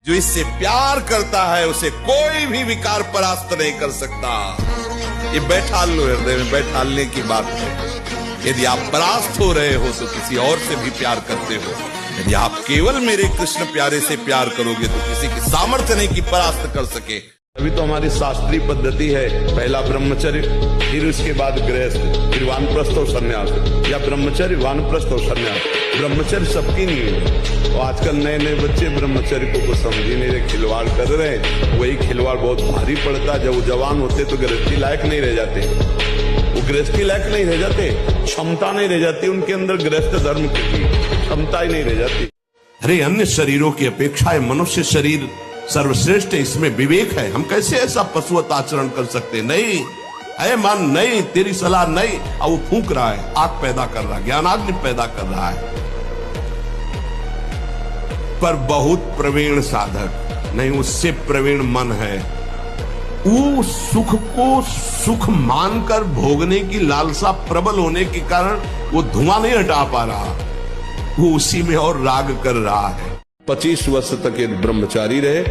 जो इससे प्यार करता है उसे कोई भी विकार परास्त नहीं कर सकता। ये बैठाल लो, हृदय में बैठालने की बात है। यदि आप परास्त हो रहे हो तो किसी और से भी प्यार करते हो। यदि आप केवल मेरे कृष्ण प्यारे से प्यार करोगे तो किसी की सामर्थ्य नहीं कि परास्त कर सके। अभी तो हमारी शास्त्रीय पद्धति है, पहला ब्रह्मचर्य, फिर उसके बाद गृहस्थ, फिर वानप्रस्थ और संन्यास, या ब्रह्मचर्य वानप्रस्थ और संन्यास। ब्रह्मचर्य सबकी नहीं है। और आजकल नए नए बच्चे ब्रह्मचर्य को समझ ही नहीं रहे, खिलवाड़ कर रहे हैं। वही खिलवाड़ बहुत भारी पड़ता है। जब वो जवान होते तो गृहस्थी लायक नहीं रह जाते, वो गृहस्थी लायक नहीं रह जाते, क्षमता नहीं रह जाती उनके अंदर, गृहस्थ धर्म की क्षमता ही नहीं रह जाती। अरे अन्य शरीरों की अपेक्षा मनुष्य शरीर सर्वश्रेष्ठ है, इसमें विवेक है। हम कैसे ऐसा पशुवत आचरण कर सकते? नहीं है मन, नहीं, तेरी सलाह नहीं। अब वो फूंक रहा है, आग पैदा कर रहा है, ज्ञानाग्नि पैदा कर रहा है। पर बहुत प्रवीण साधक नहीं, उससे प्रवीण मन है। वो सुख को सुख मानकर भोगने की लालसा प्रबल होने के कारण वो धुआं नहीं हटा पा रहा, वो उसी में और राग कर रहा है। 25 वर्ष तक ये ब्रह्मचारी रहे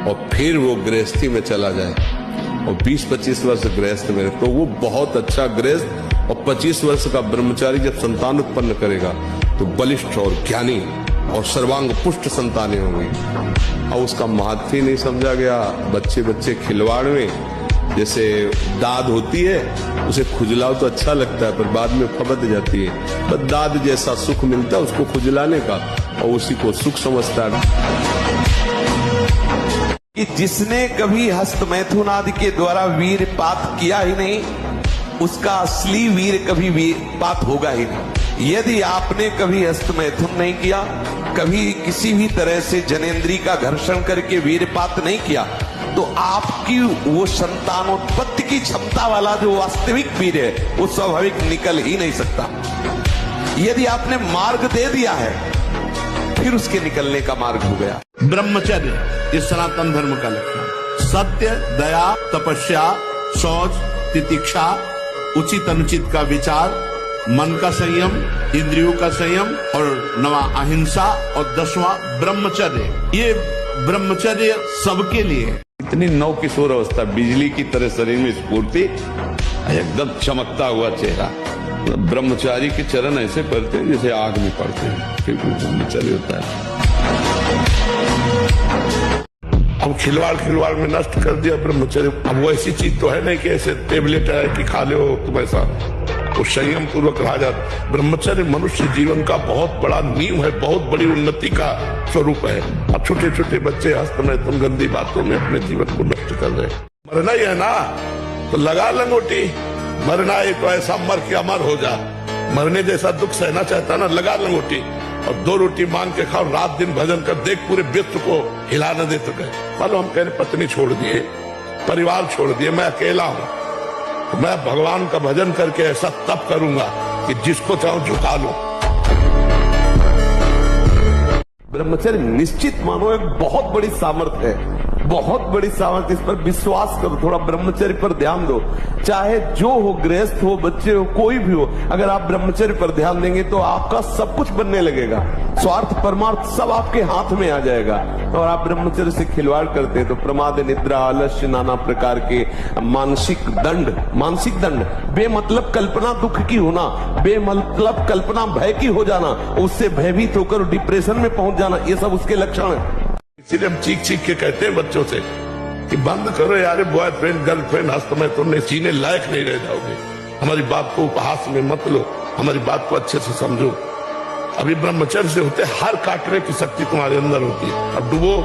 और फिर वो गृहस्थी में चला जाए और 20-25 वर्ष गृहस्थ में, तो वो बहुत अच्छा गृहस्थ। और 25 वर्ष का ब्रह्मचारी जब संतान उत्पन्न करेगा तो बलिष्ठ और ज्ञानी और सर्वांग पुष्ट संतानें होंगी। और उसका महत्व ही नहीं समझा गया। बच्चे बच्चे खिलवाड़ में जैसे दाद होती है, उसे खुजलाओ तो अच्छा लगता है पर बाद में फबद जाती है। बस दाद जैसा सुख मिलता है उसको खुजलाने का, और उसी को सुख समझता है। कि जिसने कभी हस्तमैथुन आदि के द्वारा वीरपात किया ही नहीं, उसका असली वीर कभी वीरपात होगा ही नहीं। यदि आपने कभी हस्तमैथुन नहीं किया, कभी किसी भी तरह से जनेंद्री का घर्षण करके वीरपात नहीं किया, तो आपकी वो संतानोत्पत्ति की क्षमता वाला जो वास्तविक वीर है वो स्वाभाविक निकल ही नहीं सकता। यदि आपने मार्ग दे दिया है फिर उसके निकलने का मार्ग हो गया। ब्रह्मचर्य इस सनातन धर्म का लक्षण। सत्य, दया, तपस्या, शौच, तितिक्षा, उचित अनुचित का विचार, मन का संयम, इंद्रियों का संयम, और 9वां अहिंसा, और 10वां ब्रह्मचर्य। ये ब्रह्मचर्य सबके लिए। इतनी नव किशोर अवस्था, बिजली की तरह शरीर में स्फूर्ति, एकदम चमकता हुआ चेहरा। ब्रह्मचारी के चरण ऐसे पड़ते हैं जैसे आग में पड़ते हैं, फिर ब्रह्मचर्य होता है। हम खिलवाड़ में नष्ट कर दिया ब्रह्मचर्य। अब वो ऐसी चीज तो है नहीं कि ऐसे टेबलेट है कि खा लो तुम, ऐसा वो संयम पूर्वक रहा जाता। ब्रह्मचर्य मनुष्य जीवन का बहुत बड़ा नींव है, बहुत बड़ी उन्नति का स्वरूप है। अब छोटे छोटे बच्चे हस्तमैथुन गंदी बातों में अपने जीवन को नष्ट कर रहे हैं। मरना ही है ना तो लगा लंगोटी, मरना है तो ऐसा मर के अमर हो जा। मरने जैसा दुख सहना चाहता ना, लगा लंगोटी और 2 रोटी मांग के खाओ, रात दिन भजन कर, देख पूरे विश्व को हिला न दे तो गए। मानो हम कहने पत्नी छोड़ दिए, परिवार छोड़ दिए, मैं अकेला हूं, तो मैं भगवान का भजन करके ऐसा तप करूंगा कि जिसको चाहूं झुका लूं। ब्रह्मचर्य निश्चित मानो एक बहुत बड़ी सामर्थ्य है, बहुत बड़ी सामर्थ्य। इस पर विश्वास करो, थोड़ा ब्रह्मचर्य पर ध्यान दो। चाहे जो हो, गृहस्थ हो, बच्चे हो, कोई भी हो, अगर आप ब्रह्मचर्य पर ध्यान देंगे तो आपका सब कुछ बनने लगेगा। स्वार्थ परमार्थ सब आपके हाथ में आ जाएगा। और आप ब्रह्मचर्य से खिलवाड़ करते हैं तो प्रमाद, निद्रा, आलस्य, नाना प्रकार के मानसिक दंड, बेमतलब कल्पना दुख की होना, बेमतलब कल्पना भय की हो जाना, उससे भयभीत होकर डिप्रेशन में पहुंच जाना, ये सब उसके लक्षण है। इसीलिए हम चीख के कहते हैं बच्चों से कि बंद करो यार, बॉयफ्रेंड गर्लफ्रेंड हस्तमैथुन जीने लायक नहीं रह जाओगे। हमारी बात को उपहास में मत लो, हमारी बात को अच्छे से समझो। अभी ब्रह्मचर्य से होते हर काटने की शक्ति तुम्हारे अंदर होती है। अब डूबो।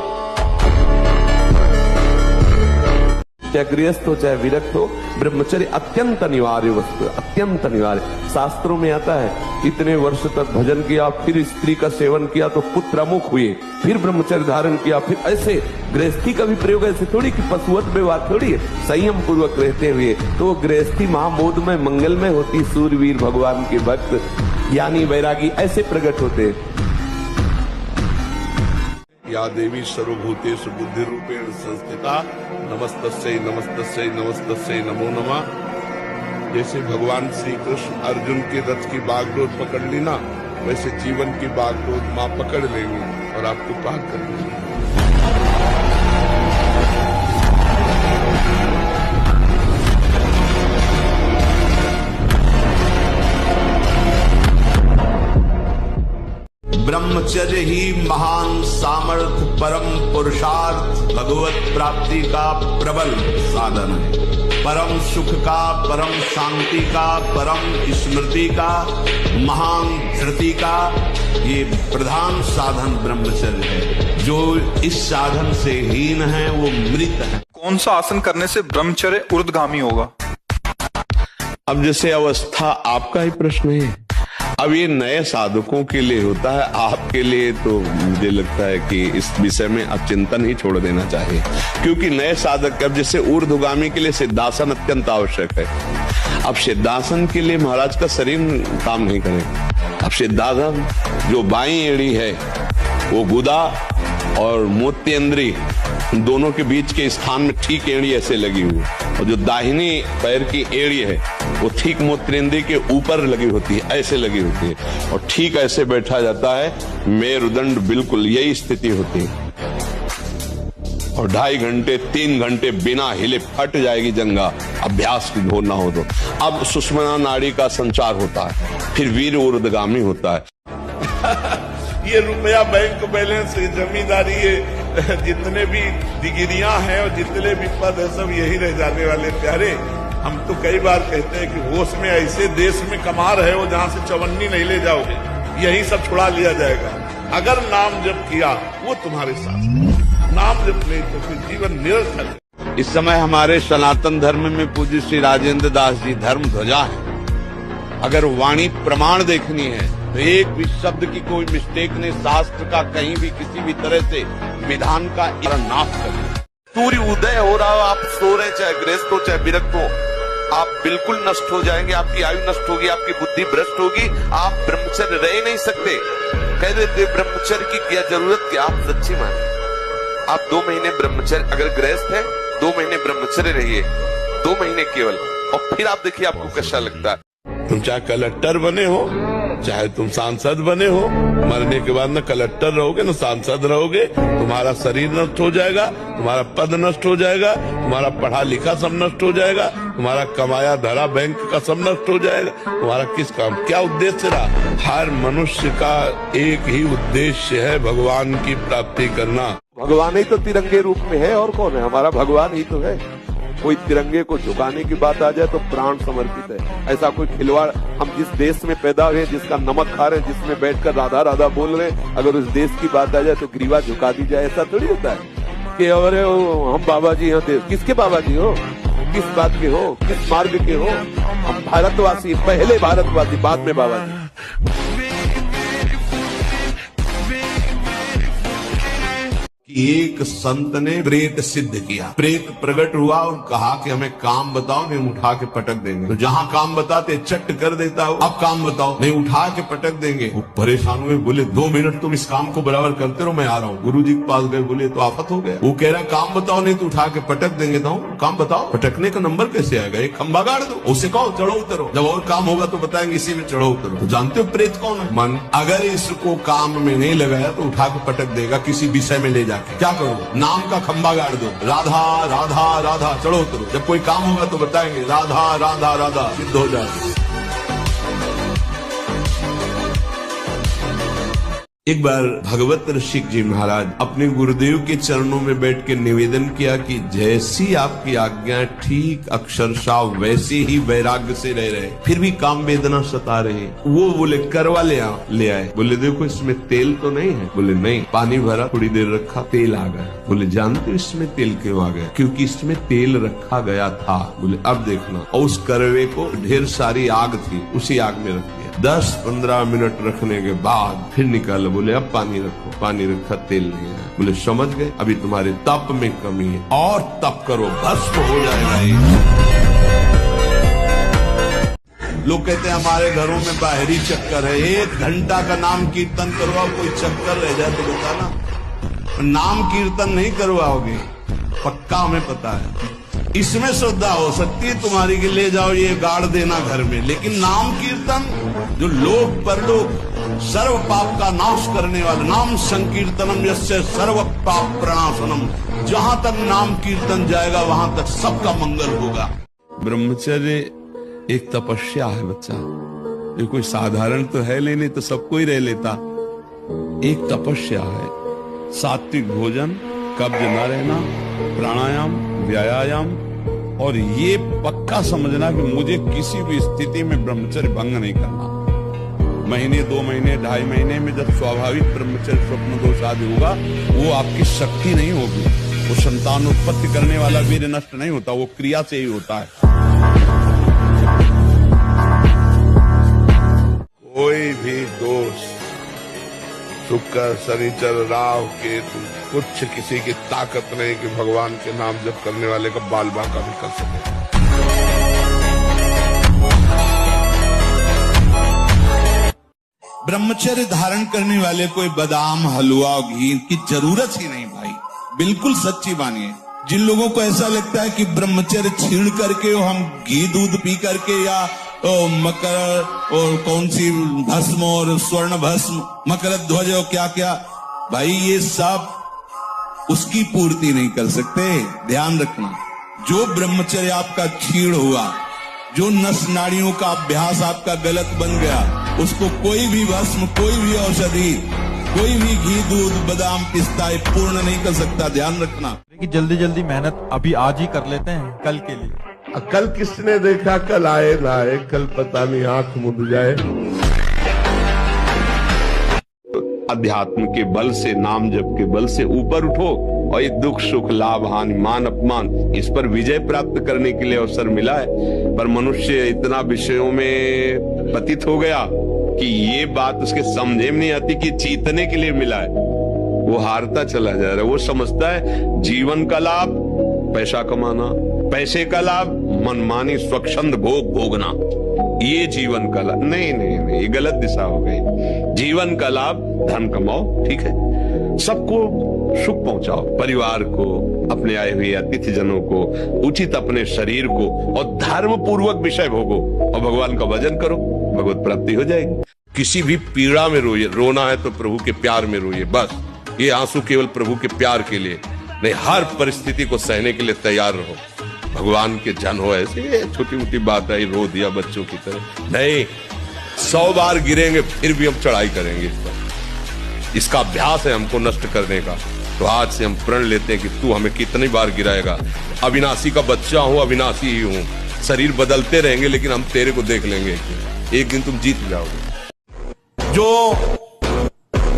चाहे गृहस्थ हो चाहे विरक्त हो, ब्रह्मचर्य अत्यंत अनिवार्य वस्तु है, अत्यंत अनिवार्य। शास्त्रों में आता है इतने वर्ष तक भजन किया, फिर स्त्री का सेवन किया तो पुत्र अमुख हुए, फिर ब्रह्मचर्य धारण किया, फिर ऐसे गृहस्थी का भी प्रयोग ऐसे थोड़ी कि पशुवत व्यवहार थोड़ी है, संयम पूर्वक रहते हुए तो गृहस्थी महाबोध में मंगलमय होती। सूरवीर, भगवान के भक्त, ज्ञानी, वैरागी ऐसे प्रकट होते। या देवी सर्वभूतेषु बुद्धि रूपेण संस्थिता नमस्तस्यै नमस्तस्यै नमस्तस्यै नमो नमः। जैसे भगवान श्री कृष्ण अर्जुन के रथ की बागडोर पकड़ ली ना, वैसे जीवन की बागडोर मां पकड़ लेंगी और आपको पार कर लेंगी। ब्रह्मचर्य ही महान सामर्थ्य, परम पुरुषार्थ, भगवत प्राप्ति का प्रबल साधन है। परम सुख का, परम शांति का, परम स्मृति का, महान धृति का ये प्रधान साधन ब्रह्मचर्य है। जो इस साधन से हीन है वो मृत है। कौन सा आसन करने से ब्रह्मचर्य ऊर्ध्वगामी होगा? अब जैसे अवस्था आपका ही प्रश्न है। अब ये नए साधकों के लिए होता है, आपके लिए तो मुझे लगता है कि इस विषय में आप चिंतन ही छोड़ देना चाहिए, क्योंकि नए साधक, अब जैसे ऊर्ध्वगामी के लिए सिद्धासन अत्यंत आवश्यक है। अब सिद्धासन के लिए महाराज का शरीर काम नहीं करेगा। अब सिद्धासन जो बाईं एड़ी है वो गुदा और मोत्येंद्री दोनों के बीच के स्थान में ठीक एड़ी ऐसे लगी हुई, और जो दाहिनी पैर की एड़ी है वो ठीक मोत्रेंद्री के ऊपर लगी होती है, ऐसे लगी होती है, और ठीक ऐसे बैठा जाता है। मेरुदंड बिल्कुल यही स्थिति होती है, और 2.5 घंटे 3 घंटे बिना हिले फट जाएगी जंगा, अभ्यास की हो ना हो तो। अब सुषुम्ना नाड़ी का संचार होता है, फिर वीर ऊर्ध्वगामी होता है। ये रुपया बैंक बैलेंस, जमींदारी, ये जितने भी डिग्रियां हैं और जितने भी पद है सब यही रह जाने वाले। प्यारे, हम तो कई बार कहते हैं कि होश में ऐसे देश में कमा रहे हो जहां से चवन्नी नहीं ले जाओगे, यही सब छुड़ा लिया जाएगा। अगर नाम जप किया वो तुम्हारे साथ, नाम जप नहीं तो फिर जीवन निरर्थक है। इस समय हमारे सनातन धर्म में पूज्य श्री राजेंद्र दास जी धर्म ध्वजा है। अगर वाणी प्रमाण देखनी है तो एक भी शब्द की कोई मिस्टेक नहीं, शास्त्र का कहीं भी किसी भी तरह से विधान का नाश करें। सूर्य उदय हो रहा हो, आप सो रहे, चाहे गृहस्थ हो चाहे विरक्त हो, आप बिल्कुल नष्ट हो जाएंगे, आपकी आयु नष्ट होगी, आपकी बुद्धि भ्रष्ट होगी, आप ब्रह्मचर्य रह नहीं सकते। कह देते ब्रह्मचर्य की क्या जरूरत, क्या आप सच्ची माने? आप 2 महीने ब्रह्मचर्य, अगर गृहस्थ है 2 महीने ब्रह्मचर्य रहिए, 2 महीने केवल, और फिर आप देखिए आपको कैसा लगता है। तुम चाहे कलेक्टर बने हो, चाहे तुम सांसद बने हो, मरने के बाद न कलेक्टर रहोगे न सांसद रहोगे, तुम्हारा शरीर नष्ट हो जाएगा, तुम्हारा पद नष्ट हो जाएगा, तुम्हारा पढ़ा लिखा सब नष्ट हो जाएगा, तुम्हारा कमाया धरा बैंक का सब नष्ट हो जाएगा। तुम्हारा किस काम, क्या उद्देश्य रहा? हर मनुष्य का एक ही उद्देश्य है, भगवान की प्राप्ति करना। भगवान ही तो तिरंगे रूप में है, और कौन है? हमारा भगवान ही तो है। कोई तिरंगे को झुकाने की बात आ जाए तो प्राण समर्पित है। ऐसा कोई खिलवाड़, हम जिस देश में पैदा हुए, जिसका नमक खा रहे हैं, जिसमें बैठकर राधा राधा बोल रहे हैं, अगर उस देश की बात आ जाए तो ग्रीवा झुका दी जाए, ऐसा थोड़ी होता है कि अरे हम बाबा जी हैं। किसके बाबा जी हो? किस बात के हो? किस मार्ग के हो? हम भारतवासी, पहले भारतवासी, बाद में बाबा जी। एक संत ने प्रेत सिद्ध किया। प्रेत प्रकट हुआ और कहा कि हमें काम बताओ, नहीं उठा के पटक देंगे। तो जहां काम बताते चट कर देता हो, अब काम बताओ, नहीं उठा के पटक देंगे। वो परेशान हुए, बोले 2 मिनट तुम इस काम को बराबर करते रहो, मैं आ रहा हूँ। गुरुजी के पास गए, बोले तो आफत हो गया। वो कह रहा काम बताओ, नहीं तो उठा के पटक देंगे। तो काम बताओ, पटकने का नंबर कैसे आएगा? एक खंबा गाड़ दो, उसे कहो चढ़ो उतरो, जब और काम होगा तो बताएंगे इसी में चढ़ो उतरो। तो जानते हो प्रेत कौन है? मन। अगर इसको काम में नहीं लगाया तो उठा के पटक देगा किसी विषय में ले जाके। क्या करो? नाम का खंबा गाड़ दो, राधा राधा राधा, चढ़ो उतरो, जब कोई काम होगा तो बताएंगे राधा राधा राधा, सिद्ध हो जाए। एक बार भगवत ऋषिक जी महाराज अपने गुरुदेव के चरणों में बैठ के निवेदन किया कि जैसी आपकी आज्ञा, ठीक अक्षरशः वैसे ही वैराग्य से रह रहे, फिर भी काम वेदना सता रहे। वो बोले करवा ले आए। बोले देखो इसमें तेल तो नहीं है? बोले नहीं। पानी भरा, थोड़ी देर रखा, तेल आ गया। बोले जानते हो इसमें तेल क्यों आ गया? क्योंकि इसमें तेल रखा गया था। बोले अब देखना। और उस करवे को ढेर सारी आग थी, उसी आग में रख दिया। 10-15 मिनट रखने के बाद फिर निकाला। बोले अब पानी रखो। पानी रखा, तेल नहीं है। बोले समझ गए, अभी तुम्हारे तप में कमी है, और तप करो, भस्म हो जाएगा ये। लोग कहते हैं हमारे घरों में बाहरी चक्कर है। 1 घंटा का नाम कीर्तन करवाओ, कोई चक्कर रह जाए तो बताना। नाम कीर्तन नहीं करवाओगे, पक्का हमें पता है। इसमें श्रद्धा हो सकती है तुम्हारी कि ले जाओ ये गाड़ देना घर में, लेकिन नाम कीर्तन जो लोक परलोक सर्व पाप का नाश करने वाला, नाम संकीर्तनम यस्य सर्व पाप प्रणाशनम, जहां तक नाम कीर्तन जाएगा वहां तक सबका मंगल होगा। ब्रह्मचर्य एक तपस्या है बच्चा, ये कोई साधारण तो है नहीं तो सबको ही रह लेता। एक तपस्या है, सात्विक भोजन, कब्ज न रहना, प्राणायाम, व्यायाम, और ये पक्का समझना कि मुझे किसी भी स्थिति में ब्रह्मचर्य भंग नहीं करना। महीने, 2 महीने, 2.5 महीने में जब स्वाभाविक ब्रह्मचर्य स्वप्न दोष आदि होगा, वो आपकी शक्ति नहीं होगी, वो संतान उत्पत्ति करने वाला वीर्य नष्ट नहीं होता, वो क्रिया से ही होता है। कोई भी दोष, शुक्र, शनिचर, राहु, केतु, कुछ किसी की ताकत नहीं कि भगवान के नाम जप करने वाले का बाल बांका भी कर सके। ब्रह्मचर्य धारण करने वाले कोई बादाम, हलवा, घी की जरूरत ही नहीं भाई, बिल्कुल सच्ची मानिए। जिन लोगों को ऐसा लगता है कि ब्रह्मचर्य छीण करके हम घी दूध पी करके या मकर और कौन सी भस्म और स्वर्ण भस्म, मकर ध्वज और क्या क्या, भाई ये सब उसकी पूर्ति नहीं कर सकते। ध्यान रखना, जो ब्रह्मचर्य आपका छीण हुआ, जो नस नाड़ियों का अभ्यास आपका गलत बन गया, उसको कोई भी भस्म, कोई भी औषधि, कोई भी घी दूध बादाम पिस्ता पूर्ण नहीं कर सकता। ध्यान रखना कि जल्दी जल्दी मेहनत अभी आज ही कर लेते हैं कल के लिए। कल किसने देखा, कल आए ना आए, कल पता नहीं आंख मुंद जाए। अध्यात्म के बल से, नाम जप के बल से ऊपर उठो और ये दुख सुख, लाभ हानि, मान अपमान, इस पर विजय प्राप्त करने के लिए अवसर मिला है। पर मनुष्य इतना विषयों में पतित हो गया कि ये बात उसके समझे में नहीं आती कि जीतने के लिए मिला है, वो हारता चला जा रहा है। वो समझता है जीवन का लाभ पैसा कमाना, पैसे का लाभ मनमानी स्वच्छंद भोग भोगना, ये जीवन का लाभ नहीं, नहीं नहीं, ये गलत दिशा हो गई। जीवन का लाभ धन कमाओ, ठीक है, सबको सुख पहुंचाओ, परिवार को, अपने आए हुए अतिथि जनों को, उचित अपने शरीर को, और धर्म पूर्वक विषय भोगो और भगवान का भजन करो, भगवत प्राप्ति हो जाएगी। किसी भी पीड़ा में रोइए, रोना है तो प्रभु के प्यार में रोइए, बस। ये आंसू केवल प्रभु के प्यार के लिए नहीं, हर परिस्थिति को सहने के लिए तैयार रहो। भगवान के जन हो, ऐसे छोटी मोटी बात है, रो दिया बच्चों की तरह नहीं, 100 बार गिरेंगे फिर भी हम चढ़ाई करेंगे इस पर। इसका अभ्यास है हमको नष्ट करने का। तो आज से हम प्रण लेते हैं कि तू हमें कितनी बार गिराएगा, अविनाशी का बच्चा हूं, अविनाशी ही हूं, शरीर बदलते रहेंगे लेकिन हम तेरे को देख लेंगे, एक दिन तुम जीत जाओगे। जो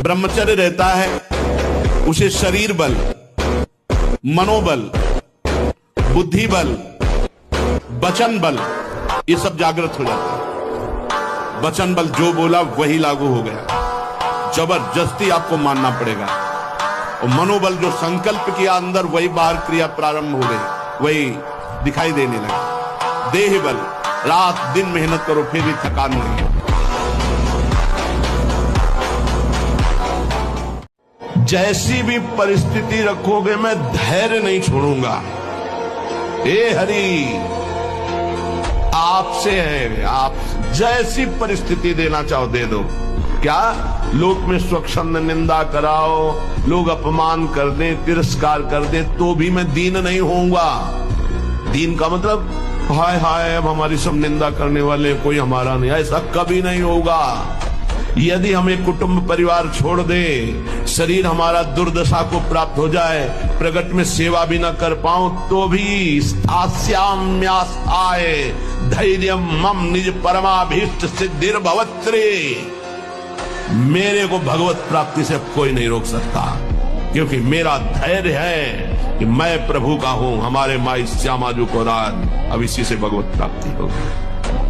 ब्रह्मचर्य रहता है उसे शरीर बल, मनोबल, बुद्धि बल, वचन बल, ये सब जागृत हो जाता है। वचन बल जो बोला वही लागू हो गया, जबरदस्ती आपको मानना पड़ेगा। और मनोबल जो संकल्प किया अंदर, वही बाहर क्रिया प्रारंभ हो गई, वही दिखाई देने लगा। देह बल, रात दिन मेहनत करो फिर भी थकान नहीं। जैसी भी परिस्थिति रखोगे मैं धैर्य नहीं छोड़ूंगा। हे हरि, आपसे है, आप जैसी परिस्थिति देना चाहो दे दो। क्या लोक में स्वच्छंद निंदा कराओ, लोग अपमान कर दें, तिरस्कार कर दें, तो भी मैं दीन नहीं होऊंगा। दीन का मतलब हाय हाय अब हमारी सब निंदा करने वाले, कोई हमारा नहीं, ऐसा कभी नहीं होगा। यदि हमें कुटुंब परिवार छोड़ दे, शरीर हमारा दुर्दशा को प्राप्त हो जाए, प्रगट में सेवा भी न कर पाऊं, तो भी स्थास्याम्यास आए धैर्य मम निज परमाभीष्ट सिद्धिर भवत्रे। मेरे को भगवत प्राप्ति से कोई नहीं रोक सकता, क्योंकि मेरा धैर्य है कि मैं प्रभु का हूं। हमारे माई श्यामा जी को राज, अब इसी से भगवत प्राप्ति होगी,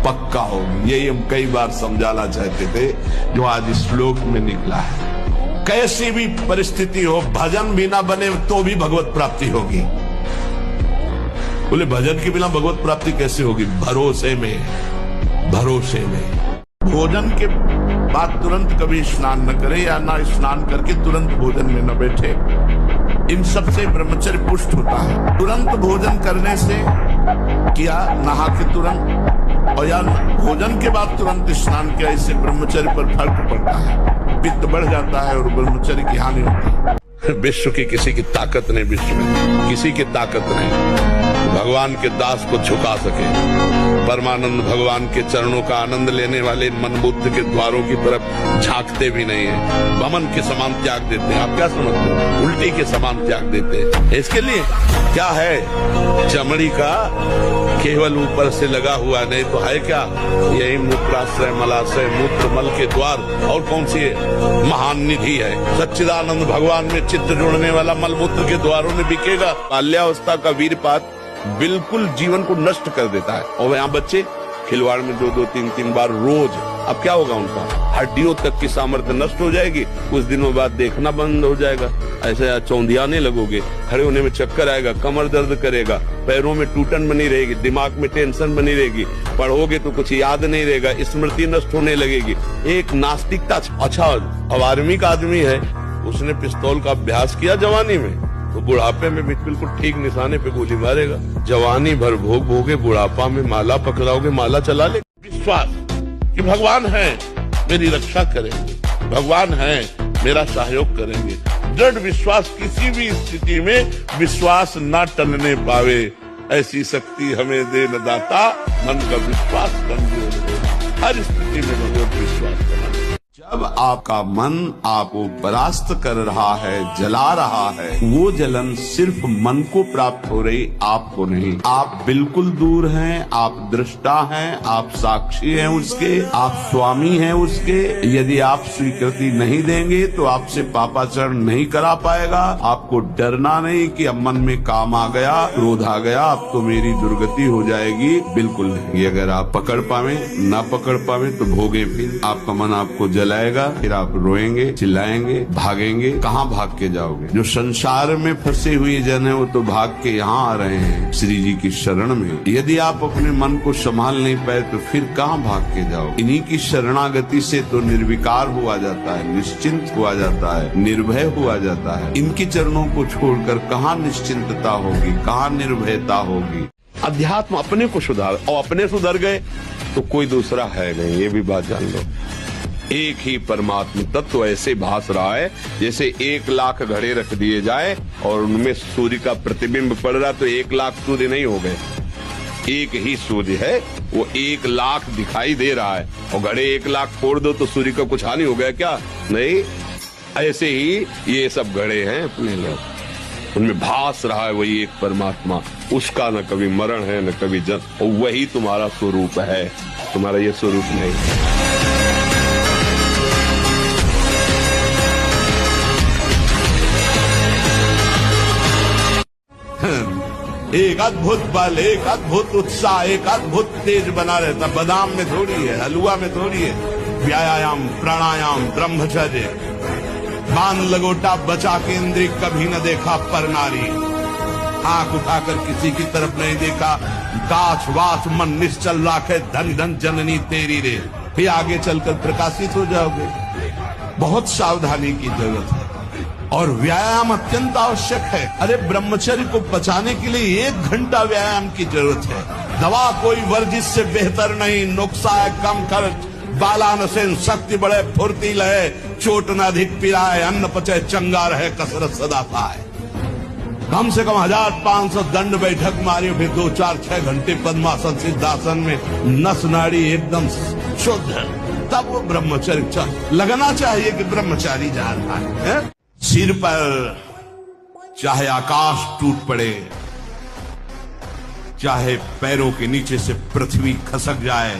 पक्का होगी। यही हम कई बार समझाना चाहते थे, जो आज इस श्लोक में निकला है। कैसी भी परिस्थिति हो, भजन भी ना बने तो भी भगवत प्राप्ति होगी। बोले भजन के बिना भगवत प्राप्ति कैसे होगी? भरोसे में, भरोसे में। भोजन के बाद तुरंत कभी स्नान न करे, या ना स्नान करके तुरंत भोजन में न बैठे। इन सब से ब्रह्मचर्य पुष्ट होता है। तुरंत भोजन करने से किया, नहा के तुरंत, और या भोजन के बाद तुरंत स्नान किया, इससे ब्रह्मचर्य पर फर्क पड़ता है, पित्त बढ़ जाता है और ब्रह्मचर्य की हानि होती है। विश्व की किसी की ताकत नहीं, विश्व में किसी की ताकत नहीं। भगवान के दास को झुका सके। परमानंद भगवान के चरणों का आनंद लेने वाले मनबुद्ध के द्वारों की तरफ झांकते भी नहीं है, बमन के समान त्याग देते हैं। आप क्या समझते हैं? उल्टी के समान त्याग देते हैं। इसके लिए क्या है? चमड़ी का केवल ऊपर से लगा हुआ, नहीं तो है क्या? यही मूत्राश्रय, मलाशय, मूत्र मल के द्वार और कौन सी महान निधि है? सच्चिदानंद भगवान में चित्त जोड़ने वाला मलमूत्र के द्वारों में बिकेगा। बाल्यावस्था का वीरपात बिल्कुल जीवन को नष्ट कर देता है। और यहाँ बच्चे खिलवाड़ में 2-2, 3-3 बार रोज, अब क्या होगा? उनका हड्डियों तक की सामर्थ्य नष्ट हो जाएगी। कुछ दिनों बाद देखना बंद हो जाएगा, ऐसे चौंधियाने लगोगे, खड़े होने में चक्कर आएगा, कमर दर्द करेगा, पैरों में टूटन बनी रहेगी, दिमाग में टेंशन बनी रहेगी, पढ़ोगे तो कुछ याद नहीं रहेगा, स्मृति नष्ट होने लगेगी, एक नास्तिकता। अच्छा, अब आर्मी का आदमी है, उसने पिस्तौल का अभ्यास किया जवानी में, तो बुढ़ापे में बिल्कुल ठीक निशाने पे गोली मारेगा। जवानी भर भोग भोगे, बुढ़ापा में माला पकड़ाओगे, माला चला ले। विश्वास कि भगवान है, मेरी रक्षा करेंगे, भगवान है, मेरा सहयोग करेंगे। दृढ़ विश्वास, किसी भी स्थिति में विश्वास न टलने पावे, ऐसी शक्ति हमें दे न दाता। मन का विश्वास कमजोर हो, हर स्थिति में भगवत विश्वास करना। जब आपका मन आपको परास्त कर रहा है, जला रहा है, वो जलन सिर्फ मन को प्राप्त हो रही, आपको नहीं। आप बिल्कुल दूर हैं, आप दृष्टा हैं, आप साक्षी हैं उसके, आप स्वामी हैं उसके। यदि आप स्वीकृति नहीं देंगे तो आपसे पापाचरण नहीं करा पाएगा। आपको डरना नहीं कि अब मन में काम आ गया, क्रोध आ गया, अब तो मेरी दुर्गति हो जाएगी, बिल्कुल नहीं। अगर आप पकड़ पावे, ना पकड़ पावे तो भोगे, फिर आपका मन आपको जलाएगा, फिर आप रोएंगे, चिल्लाएंगे, भागेंगे। कहाँ भाग के जाओगे? जो संसार में फंसे हुए जन है वो तो भाग के यहाँ आ रहे हैं श्री जी की शरण में। यदि आप अपने मन को संभाल नहीं पाए तो फिर कहाँ भाग के जाओ? इन्हीं की शरणागति से तो निर्विकार हुआ जाता है, निश्चिंत हुआ जाता है, निर्भय हुआ जाता है। इनके चरणों को छोड़कर कहाँ निश्चिंतता होगी, कहाँ निर्भयता होगी? अध्यात्म अपने को सुधार, और अपने सुधर गए तो कोई दूसरा है नहीं, ये भी बात जान लो। एक ही परमात्म तत्व ऐसे भास रहा है जैसे 1 लाख घड़े रख दिए जाए और उनमें सूर्य का प्रतिबिंब पड़ रहा, तो 1 लाख सूर्य नहीं हो गए, एक ही सूर्य है, वो 1 लाख दिखाई दे रहा है। और घड़े 1 लाख फोड़ दो तो सूर्य का कुछ हानि हो गया क्या? नहीं। ऐसे ही ये सब घड़े हैं अपने लोग, उनमें भास रहा है वही एक परमात्मा, उसका न कभी मरण है न कभी जन्म, और वही तुम्हारा स्वरूप है, तुम्हारा ये स्वरूप नहीं। एक अद्भुत बल, एक अद्भुत उत्साह, एक अद्भुत तेज बना रहता। बादाम में थोड़ी है, हलवा में थोड़ी है। व्यायाम, प्राणायाम, ब्रह्मचर्य, बांध लगोटा बचा के इंद्रिय कभी न देखा पर नारी। आंख उठाकर किसी की तरफ नहीं देखा, गाछ वाछ मन निश्चल राखे, धन धन जननी तेरी रे। फिर आगे चलकर प्रकाशित हो जाओगे। बहुत सावधानी की जरूरत है और व्यायाम अत्यंत आवश्यक है। अरे ब्रह्मचर्य को बचाने के लिए 1 घंटा व्यायाम की जरूरत है। दवा कोई वर्जिश से बेहतर नहीं, नुक्सा है कम खर्च, बालानसेन शक्ति बढ़े, फुर्ती लहे, चोट न अधिक पिराए, अन्न पचे चंगा रहे, कसरत सदा पाए। कम से कम 1500 दंड बैठक मारियो, फिर 2, 4, 6 घंटे पद्मासन सिद्धासन में नस नाड़ी एकदम शुद्ध है, तब वो ब्रह्मचर्य लगना चाहिए कि ब्रह्मचारी जा रहा है। सिर पर चाहे आकाश टूट पड़े, चाहे पैरों के नीचे से पृथ्वी खसक जाए,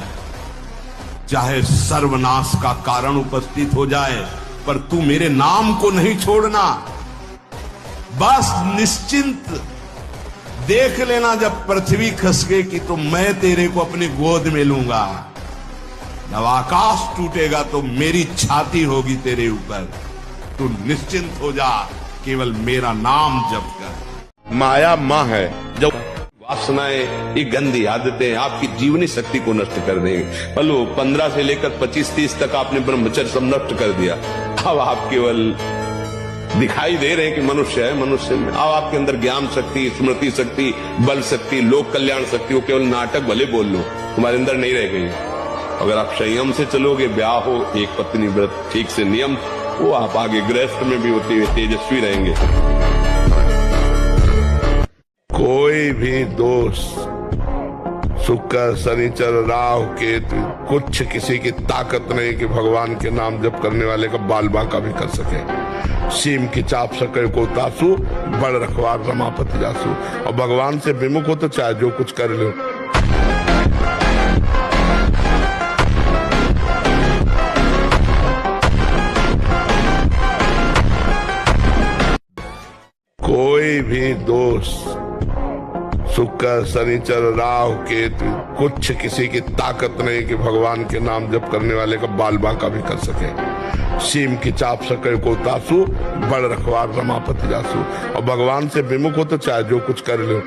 चाहे सर्वनाश का कारण उपस्थित हो जाए, पर तू मेरे नाम को नहीं छोड़ना। बस निश्चिंत देख लेना, जब पृथ्वी खसकेगी तो मैं तेरे को अपनी गोद में लूंगा। जब आकाश टूटेगा तो मेरी छाती होगी तेरे ऊपर। तू निश्चिंत हो जा, केवल मेरा नाम जप कर। माया माँ है, जो वासनाएं, ये गंदी आदतें आपकी जीवनी शक्ति को नष्ट कर देंगे। बोलो 15 से लेकर 25-30 तक आपने ब्रह्मचर्य सब नष्ट कर दिया। अब आप केवल दिखाई दे रहे हैं कि मनुष्य है, मनुष्य में अब आपके अंदर ज्ञान शक्ति, स्मृति शक्ति, बल शक्ति, लोक कल्याण शक्ति, वो केवल नाटक भले बोल लो, तुम्हारे अंदर नहीं रह गई। अगर आप संयम से चलोगे, ब्याह हो, एक पत्नी व्रत ठीक से नियम, वो आप आगे गृहस्थ में भी होते हुए तेजस्वी रहेंगे। कोई भी दोष शुक्र शनिचर राहु केतु कुछ किसी की ताकत नहीं कि भगवान के नाम जप करने वाले का बाल बांका भी कर सके। सीम की चाप सके को तासु बड़ रखवार रमापति जासु। और भगवान से विमुख हो तो चाहे जो कुछ कर लो। कोई भी दोष शुक्र शनिचर राहु केतु कुछ किसी की ताकत नहीं कि भगवान के नाम जप करने वाले का बाल बांका भी कर सके। सीम की चाप सके को तासु बड़ रखवार रमापति जासु। और भगवान से विमुख हो तो चाहे जो कुछ कर लो।